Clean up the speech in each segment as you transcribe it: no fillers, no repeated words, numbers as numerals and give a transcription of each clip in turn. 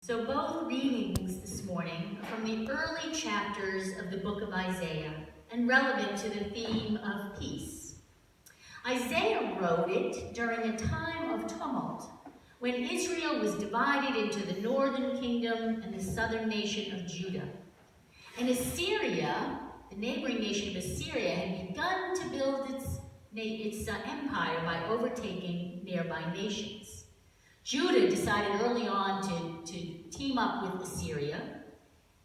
So both readings this morning are from the early chapters of the book of Isaiah and relevant to the theme of peace. Isaiah wrote it during a time of tumult when Israel was divided into the northern kingdom and the southern nation of Judah. And Assyria, the neighboring nation of Assyria, had begun to build its empire by overtaking nearby nations. Judah decided early on to team up with Assyria,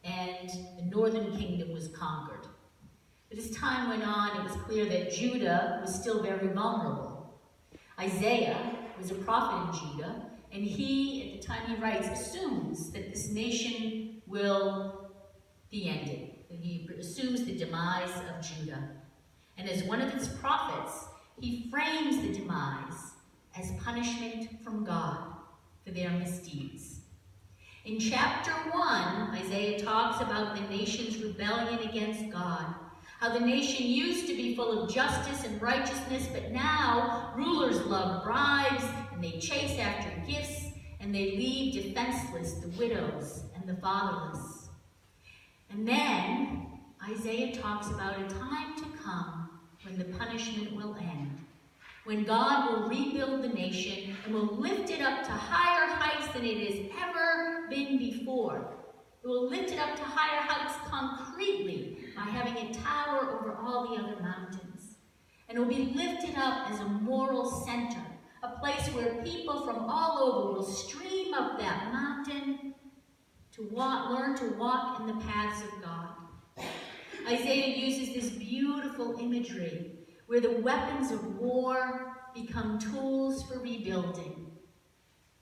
and the northern kingdom was conquered. But as time went on, it was clear that Judah was still very vulnerable. Isaiah was a prophet in Judah, and he, at the time he writes, assumes that this nation will be ended. He assumes the demise of Judah. And as one of its prophets, he frames the demise as punishment from God for their misdeeds. In chapter 1, Isaiah talks about the nation's rebellion against God, how the nation used to be full of justice and righteousness, but now rulers love bribes, and they chase after gifts, and they leave defenseless the widows and the fatherless. And then Isaiah talks about a time to come when the punishment will end, when God will rebuild the nation and will lift it up to higher heights than it has ever been before. It will lift it up to higher heights concretely by having it tower over all the other mountains. And it will be lifted up as a moral center, a place where people from all over will stream up that mountain to learn to walk in the paths of God. Isaiah uses this beautiful imagery where the weapons of war become tools for rebuilding.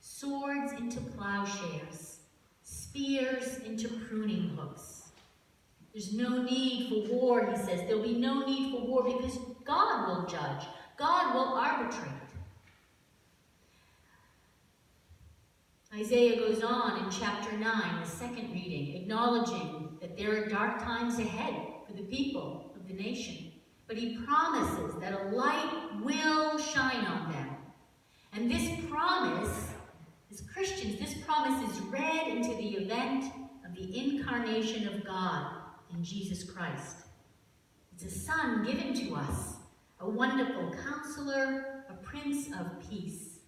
Swords into plowshares, spears into pruning hooks. There's no need for war, he says. There'll be no need for war because God will judge. God will arbitrate. Isaiah goes on in chapter 9, the second reading, acknowledging that there are dark times ahead for the people of the nation. But he promises that a light will shine on them. And this promise, as Christians, this promise is read into the event of the incarnation of God in Jesus Christ. It's a Son given to us, a wonderful counselor, a Prince of Peace.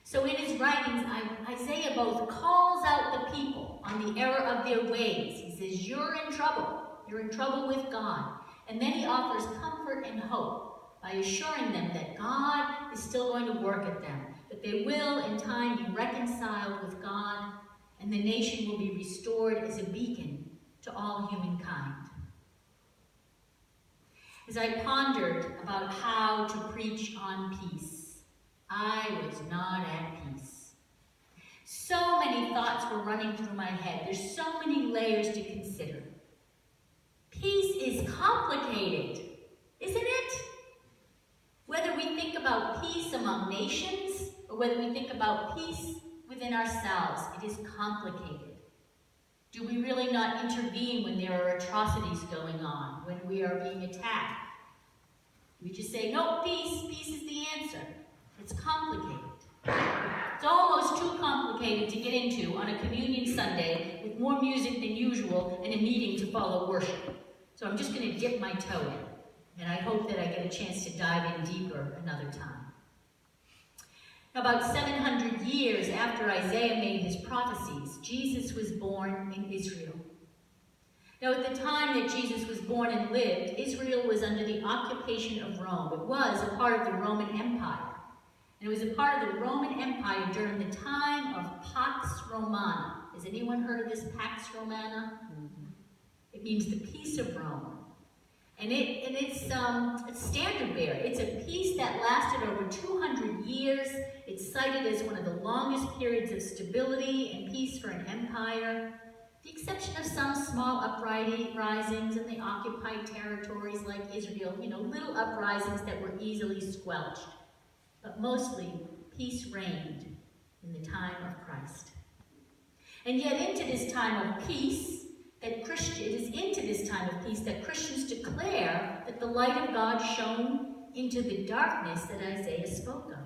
So in his writings, Isaiah both calls out the people on the error of their ways. He says, you're in trouble. You're in trouble with God. And then he offers comfort and hope by assuring them that God is still going to work at them, that they will in time be reconciled with God, and the nation will be restored as a beacon to all humankind. As I pondered about how to preach on peace, I was not at peace. So many thoughts were running through my head. There's so many layers to consider. Peace is complicated, isn't it? Whether we think about peace among nations or whether we think about peace within ourselves, it is complicated. Do we really not intervene when there are atrocities going on, when we are being attacked? We just say, no, peace is the answer. It's complicated. It's almost too complicated to get into on a communion Sunday with more music than usual and a meeting to follow worship. So I'm just going to dip my toe in, and I hope that I get a chance to dive in deeper another time. Now, about 700 years after Isaiah made his prophecies, Jesus was born in Israel. Now, at the time that Jesus was born and lived, Israel was under the occupation of Rome. It was a part of the Roman Empire. And it was a part of the Roman Empire during the time of Pax Romana. Has anyone heard of this Pax Romana? It means the peace of Rome. And it's standard bearer. It's a peace that lasted over 200 years. It's cited as one of the longest periods of stability and peace for an empire. With the exception of some small uprisings in the occupied territories like Israel, little uprisings that were easily squelched. But mostly, peace reigned in the time of Christ. And yet into this time of peace, it is into this time of peace that Christians declare that the light of God shone into the darkness that Isaiah spoke of.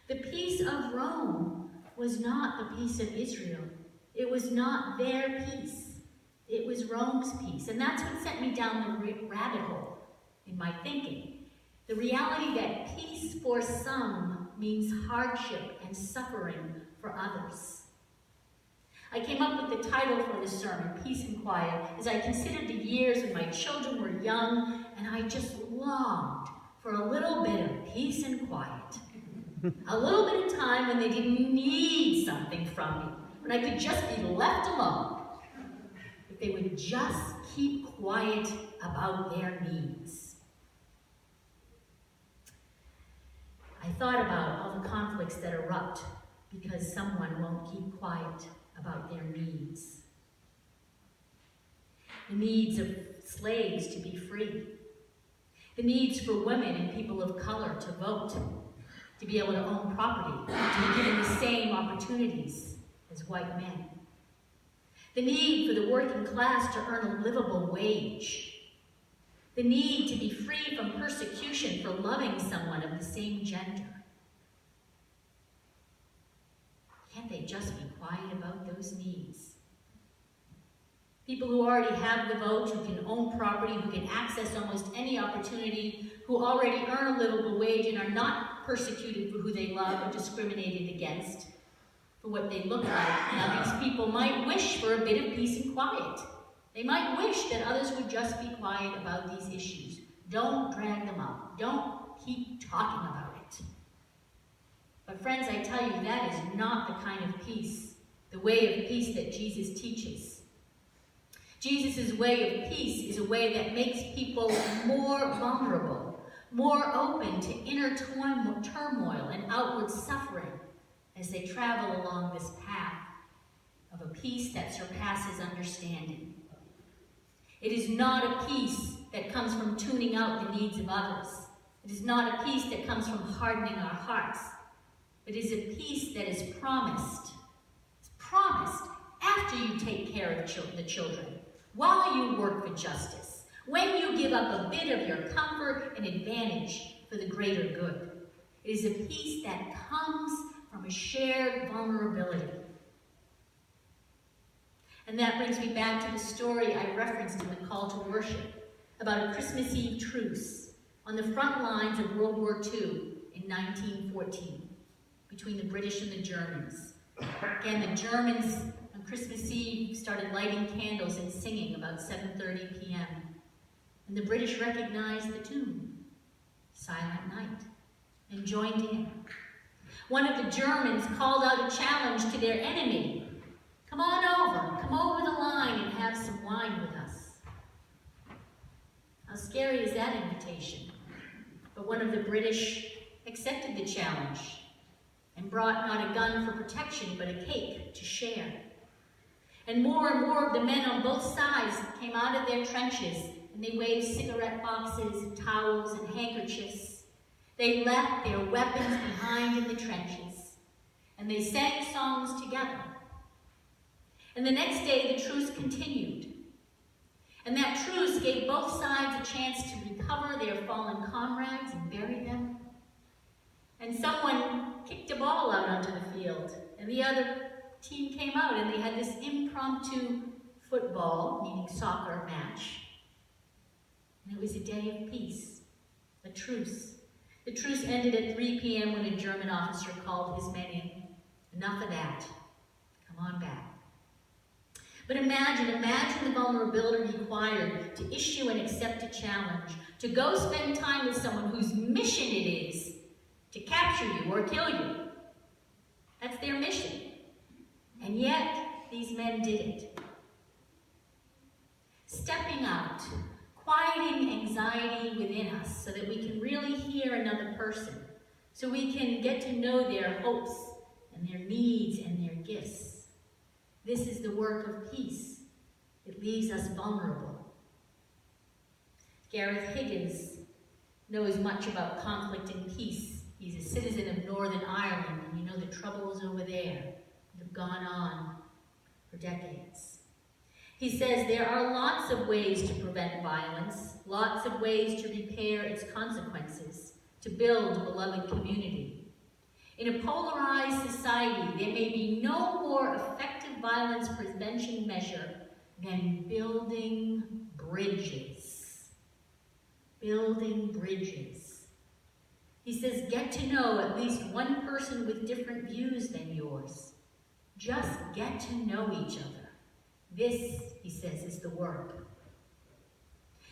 The peace of Rome was not the peace of Israel. It was not their peace. It was Rome's peace. And that's what sent me down the rabbit hole in my thinking. The reality that peace for some means hardship and suffering for others. I came up with the title for this sermon, Peace and Quiet, as I considered the years when my children were young, and I just longed for a little bit of peace and quiet. A little bit of time when they didn't need something from me, when I could just be left alone. If they would just keep quiet about their needs. I thought about all the conflicts that erupt because someone won't keep quiet about their needs. The needs of slaves to be free. The needs for women and people of color to vote, to be able to own property, to be given the same opportunities as white men. The need for the working class to earn a livable wage. The need to be free from persecution for loving someone of the same gender. Can't they just be quiet about those needs? People who already have the vote, who can own property, who can access almost any opportunity, who already earn a livable wage and are not persecuted for who they love or discriminated against for what they look like. Now these people might wish for a bit of peace and quiet. They might wish that others would just be quiet about these issues. Don't drag them up. Don't keep talking about it. But friends, I tell you, that is not the kind of peace, the way of peace that Jesus teaches. Jesus' way of peace is a way that makes people more vulnerable, more open to inner turmoil and outward suffering as they travel along this path of a peace that surpasses understanding. It is not a peace that comes from tuning out the needs of others. It is not a peace that comes from hardening our hearts. It is a peace that is promised. It's promised after you take care of the children, while you work for justice, when you give up a bit of your comfort and advantage for the greater good. It is a peace that comes from a shared vulnerability. And that brings me back to the story I referenced in the call to worship about a Christmas Eve truce on the front lines of World War II in 1914 between the British and the Germans. Again, the Germans on Christmas Eve started lighting candles and singing about 7:30 p.m. And the British recognized the tune, Silent Night, and joined in. One of the Germans called out a challenge to their enemy. Come over the line and have some wine with us. How scary is that invitation? But one of the British accepted the challenge and brought not a gun for protection, but a cake to share. And more of the men on both sides came out of their trenches, and they waved cigarette boxes and towels and handkerchiefs. They left their weapons behind in the trenches, and they sang songs together. And the next day, the truce continued. And that truce gave both sides a chance to recover their fallen comrades and bury them. And someone kicked a ball out onto the field, and the other team came out, and they had this impromptu football, meaning soccer, match. And it was a day of peace, a truce. The truce ended at 3 p.m. when a German officer called his men in. Enough of that. Come on back. But imagine the vulnerability required to issue and accept a challenge, to go spend time with someone whose mission it is to capture you or kill you. That's their mission. And yet, these men did it. Stepping out, quieting anxiety within us so that we can really hear another person, so we can get to know their hopes and their needs and their gifts. This is the work of peace. It leaves us vulnerable. Gareth Higgins knows much about conflict and peace. He's a citizen of Northern Ireland, and you know the troubles over there that have gone on for decades. He says there are lots of ways to prevent violence, lots of ways to repair its consequences, to build beloved community. In a polarized society, there may be no more effective violence prevention measure than building bridges. Building bridges. He says, get to know at least one person with different views than yours. Just get to know each other. This, he says, is the work.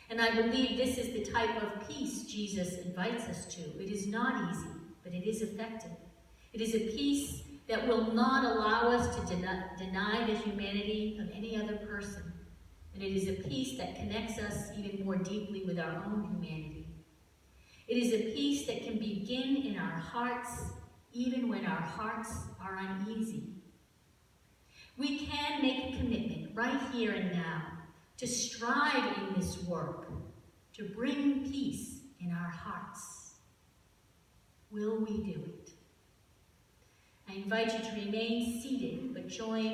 And I believe this is the type of peace Jesus invites us to. It is not easy, but it is effective. It is a peace that will not allow us to deny the humanity of any other person. And it is a peace that connects us even more deeply with our own humanity. It is a peace that can begin in our hearts, even when our hearts are uneasy. We can make a commitment right here and now to strive in this work, to bring peace in our hearts. Will we do it? I invite you to remain seated, but join